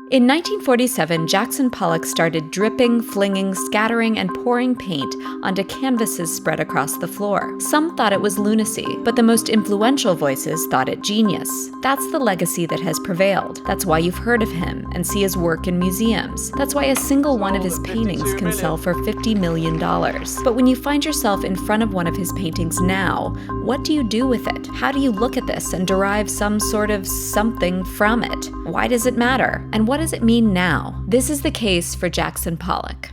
In 1947, Jackson Pollock started dripping, flinging, scattering, and pouring paint onto canvases spread across the floor. Some thought it was lunacy, but the most influential voices thought it genius. That's the legacy that has prevailed. That's why you've heard of him and see his work in museums. That's why a single one of his paintings can sell for $50 million. But when you find yourself in front of one of his paintings now, what do you do with it? How do you look at this and derive some sort of something from it? Why does it matter? And what does it mean now? This is the case for Jackson Pollock.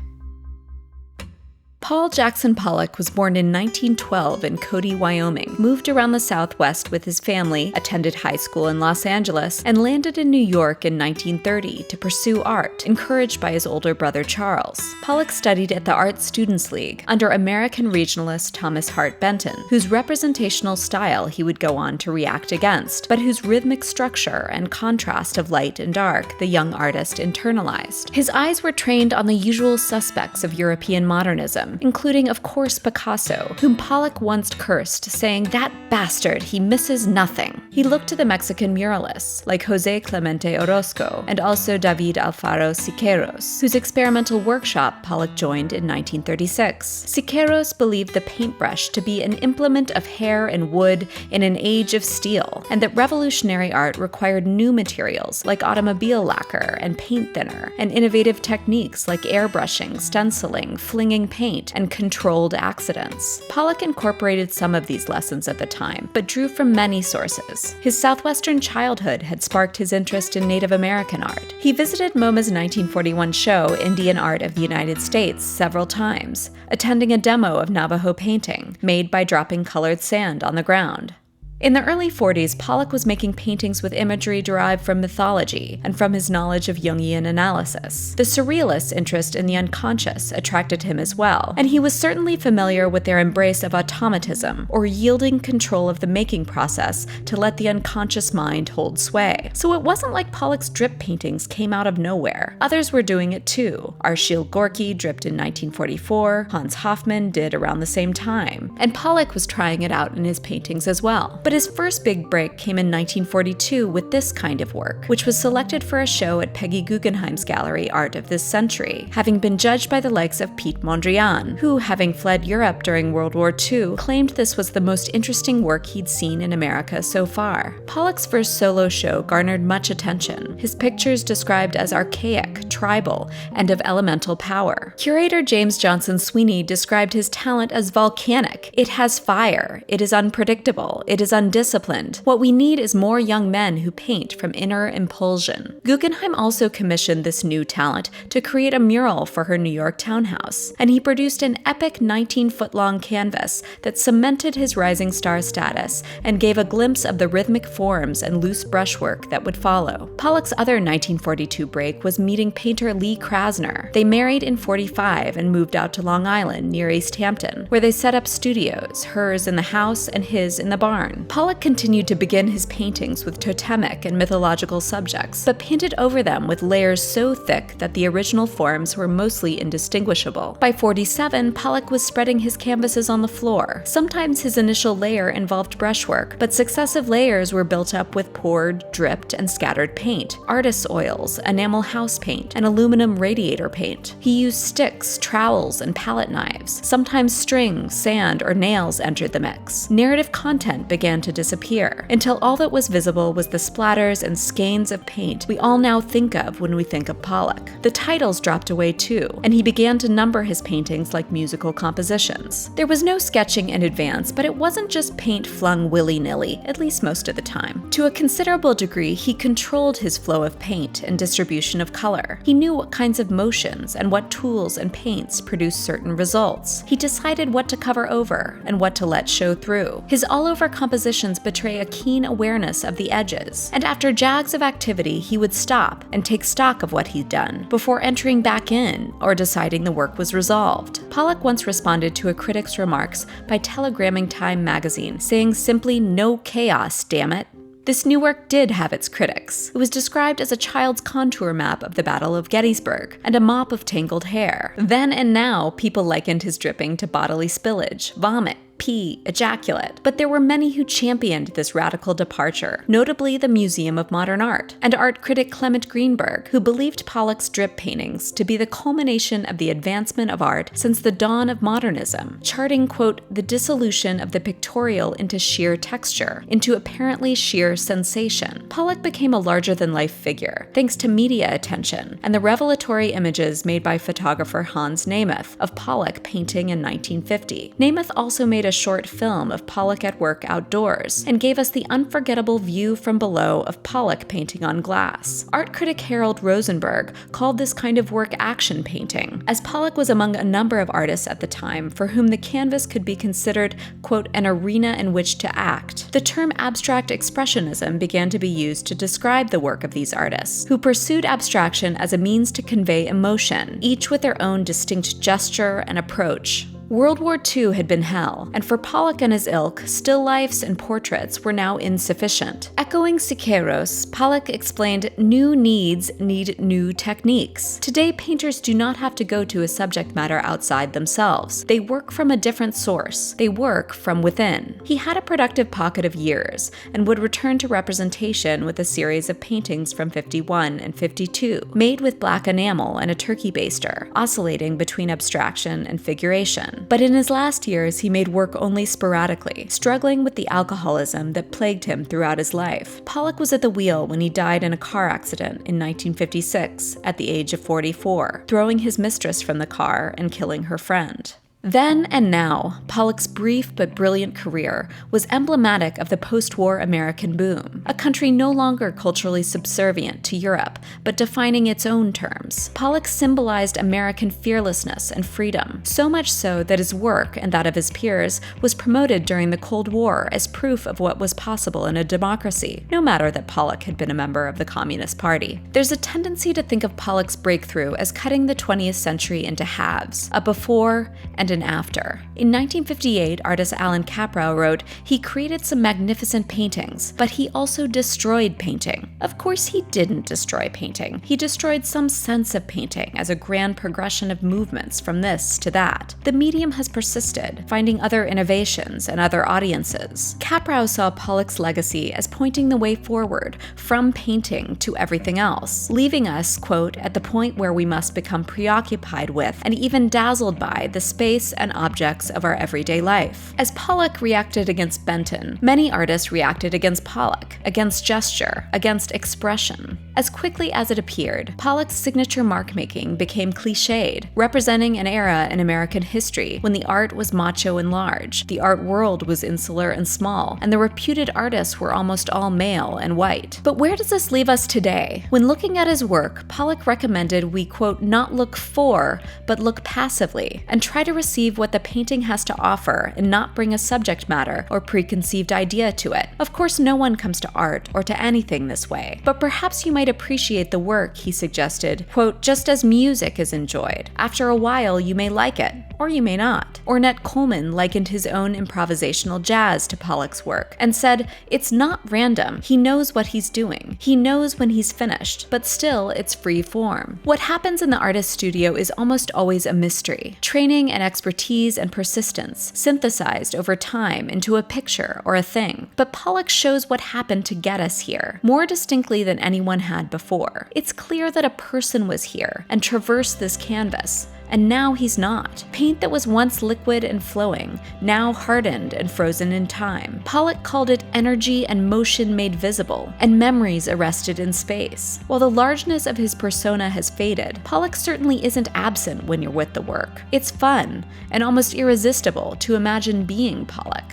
Paul Jackson Pollock was born in 1912 in Cody, Wyoming, moved around the Southwest with his family, attended high school in Los Angeles, and landed in New York in 1930 to pursue art, encouraged by his older brother Charles. Pollock studied at the Art Students League under American regionalist Thomas Hart Benton, whose representational style he would go on to react against, but whose rhythmic structure and contrast of light and dark the young artist internalized. His eyes were trained on the usual suspects of European modernism, including, of course, Picasso, whom Pollock once cursed, saying, "That bastard, he misses nothing." He looked to the Mexican muralists, like José Clemente Orozco, and also David Alfaro Siqueiros, whose experimental workshop Pollock joined in 1936. Siqueiros believed the paintbrush to be an implement of hair and wood in an age of steel, and that revolutionary art required new materials like automobile lacquer and paint thinner, and innovative techniques like airbrushing, stenciling, flinging paint, and controlled accidents. Pollock incorporated some of these lessons at the time, but drew from many sources. His Southwestern childhood had sparked his interest in Native American art. He visited MoMA's 1941 show, Indian Art of the United States, several times, attending a demo of Navajo painting, made by dropping colored sand on the ground. In the early 40s, Pollock was making paintings with imagery derived from mythology and from his knowledge of Jungian analysis. The Surrealists' interest in the unconscious attracted him as well, and he was certainly familiar with their embrace of automatism, or yielding control of the making process to let the unconscious mind hold sway. So it wasn't like Pollock's drip paintings came out of nowhere. Others were doing it too. Arshile Gorky dripped in 1944, Hans Hofmann did around the same time, and Pollock was trying it out in his paintings as well. But his first big break came in 1942 with this kind of work, which was selected for a show at Peggy Guggenheim's gallery Art of this Century, having been judged by the likes of Piet Mondrian, who, having fled Europe during World War II, claimed this was the most interesting work he'd seen in America so far. Pollock's first solo show garnered much attention, his pictures described as archaic, tribal, and of elemental power. Curator James Johnson Sweeney described his talent as volcanic. It has fire, it is unpredictable, it is undisciplined. What we need is more young men who paint from inner impulsion. Guggenheim also commissioned this new talent to create a mural for her New York townhouse, and he produced an epic 19-foot-long canvas that cemented his rising star status and gave a glimpse of the rhythmic forms and loose brushwork that would follow. Pollock's other 1942 break was meeting painter Lee Krasner. They married in 45 and moved out to Long Island near East Hampton, where they set up studios, hers in the house and his in the barn. Pollock continued to begin his paintings with totemic and mythological subjects, but painted over them with layers so thick that the original forms were mostly indistinguishable. By 47, Pollock was spreading his canvases on the floor. Sometimes his initial layer involved brushwork, but successive layers were built up with poured, dripped, and scattered paint, artist's oils, enamel house paint, and aluminum radiator paint. He used sticks, trowels, and palette knives. Sometimes string, sand, or nails entered the mix. Narrative content began to disappear, until all that was visible was the splatters and skeins of paint we all now think of when we think of Pollock. The titles dropped away too, and he began to number his paintings like musical compositions. There was no sketching in advance, but it wasn't just paint flung willy-nilly, at least most of the time. To a considerable degree, he controlled his flow of paint and distribution of color. He knew what kinds of motions and what tools and paints produced certain results. He decided what to cover over and what to let show through. His all-over compositions betray a keen awareness of the edges, and after jags of activity, he would stop and take stock of what he'd done before entering back in or deciding the work was resolved. Pollock once responded to a critic's remarks by telegramming Time magazine, saying simply, "No chaos, damn it." This new work did have its critics. It was described as a child's contour map of the Battle of Gettysburg and a mop of tangled hair. Then and now, people likened his dripping to bodily spillage, vomit, pee, ejaculate. But there were many who championed this radical departure, notably the Museum of Modern Art, and art critic Clement Greenberg, who believed Pollock's drip paintings to be the culmination of the advancement of art since the dawn of modernism, charting, quote, the dissolution of the pictorial into sheer texture, into apparently sheer sensation. Pollock became a larger-than-life figure, thanks to media attention and the revelatory images made by photographer Hans Nemeth of Pollock painting in 1950. Nemeth also made a short film of Pollock at work outdoors and gave us the unforgettable view from below of Pollock painting on glass. Art critic Harold Rosenberg called this kind of work action painting, as Pollock was among a number of artists at the time for whom the canvas could be considered, quote, an arena in which to act. The term abstract expressionism began to be used to describe the work of these artists, who pursued abstraction as a means to convey emotion, each with their own distinct gesture and approach. World War II had been hell, and for Pollock and his ilk, still lifes and portraits were now insufficient. Echoing Siqueiros, Pollock explained, new needs need new techniques. Today, painters do not have to go to a subject matter outside themselves. They work from a different source. They work from within. He had a productive pocket of years, and would return to representation with a series of paintings from 51 and 52, made with black enamel and a turkey baster, oscillating between abstraction and figuration. But in his last years, he made work only sporadically, struggling with the alcoholism that plagued him throughout his life. Pollock was at the wheel when he died in a car accident in 1956 at the age of 44, throwing his mistress from the car and killing her friend. Then and now, Pollock's brief but brilliant career was emblematic of the post-war American boom, a country no longer culturally subservient to Europe, but defining its own terms. Pollock symbolized American fearlessness and freedom, so much so that his work and that of his peers was promoted during the Cold War as proof of what was possible in a democracy, no matter that Pollock had been a member of the Communist Party. There's a tendency to think of Pollock's breakthrough as cutting the 20th century into halves, a before and an after. In 1958, artist Alan Caprow wrote, he created some magnificent paintings, but he also destroyed painting. Of course he didn't destroy painting. He destroyed some sense of painting as a grand progression of movements from this to that. The medium has persisted, finding other innovations and other audiences. Caprow saw Pollock's legacy as pointing the way forward from painting to everything else, leaving us, quote, at the point where we must become preoccupied with and even dazzled by the space and objects of our everyday life. As Pollock reacted against Benton, many artists reacted against Pollock, against gesture, against expression. As quickly as it appeared, Pollock's signature mark-making became cliched, representing an era in American history when the art was macho and large, the art world was insular and small, and the reputed artists were almost all male and white. But where does this leave us today? When looking at his work, Pollock recommended we, quote, not look for, but look passively, and try to receive what the painting has to offer and not bring a subject matter or preconceived idea to it. Of course, no one comes to art or to anything this way, but perhaps you might appreciate the work, he suggested, quote, just as music is enjoyed. After a while, you may like it, or you may not. Ornette Coleman likened his own improvisational jazz to Pollock's work and said, it's not random. He knows what he's doing. He knows when he's finished, but still it's free form. What happens in the artist's studio is almost always a mystery. Training and expertise and persistence synthesized over time into a picture or a thing. But Pollock shows what happened to get us here, more distinctly than anyone had before. It's clear that a person was here and traversed this canvas, and now he's not. Paint that was once liquid and flowing, now hardened and frozen in time. Pollock called it energy and motion made visible, and memories arrested in space. While the largeness of his persona has faded, Pollock certainly isn't absent when you're with the work. It's fun, and almost irresistible to imagine being Pollock.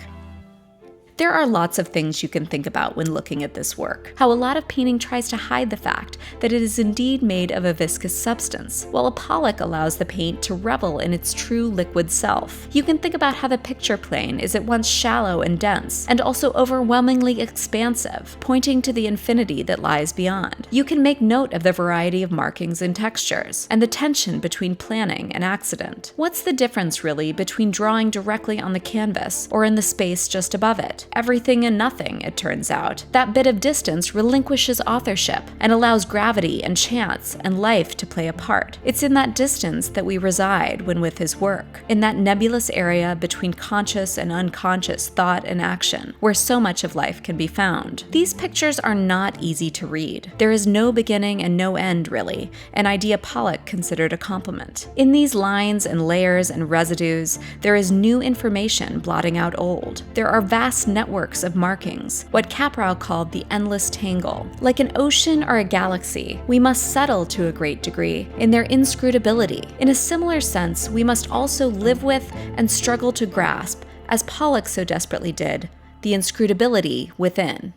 There are lots of things you can think about when looking at this work. How a lot of painting tries to hide the fact that it is indeed made of a viscous substance, while a Pollock allows the paint to revel in its true liquid self. You can think about how the picture plane is at once shallow and dense, and also overwhelmingly expansive, pointing to the infinity that lies beyond. You can make note of the variety of markings and textures, and the tension between planning and accident. What's the difference, really, between drawing directly on the canvas or in the space just above it? everything and nothing, it turns out. That bit of distance relinquishes authorship and allows gravity and chance and life to play a part. It's in that distance that we reside when with his work, in that nebulous area between conscious and unconscious thought and action, where so much of life can be found. These pictures are not easy to read. There is no beginning and no end, really, an idea Pollock considered a compliment. In these lines and layers and residues, there is new information blotting out old. There are vast networks of markings, what Caprow called the endless tangle. Like an ocean or a galaxy, we must settle to a great degree in their inscrutability. In a similar sense, we must also live with and struggle to grasp, as Pollock so desperately did, the inscrutability within.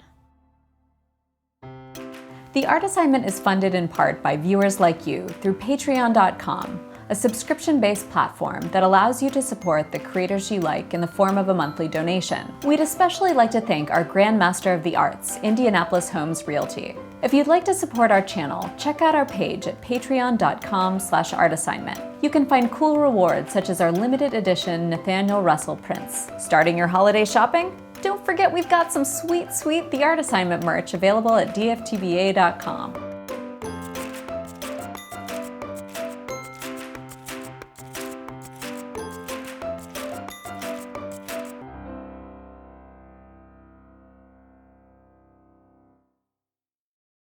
The art assignment is funded in part by viewers like you through patreon.com, a subscription-based platform that allows you to support the creators you like in the form of a monthly donation. We'd especially like to thank our Grandmaster of the Arts, Indianapolis Homes Realty. If you'd like to support our channel, check out our page at patreon.com/artassignment. You can find cool rewards such as our limited edition Nathaniel Russell prints. Starting your holiday shopping? Don't forget we've got some sweet The Art Assignment merch available at dftba.com.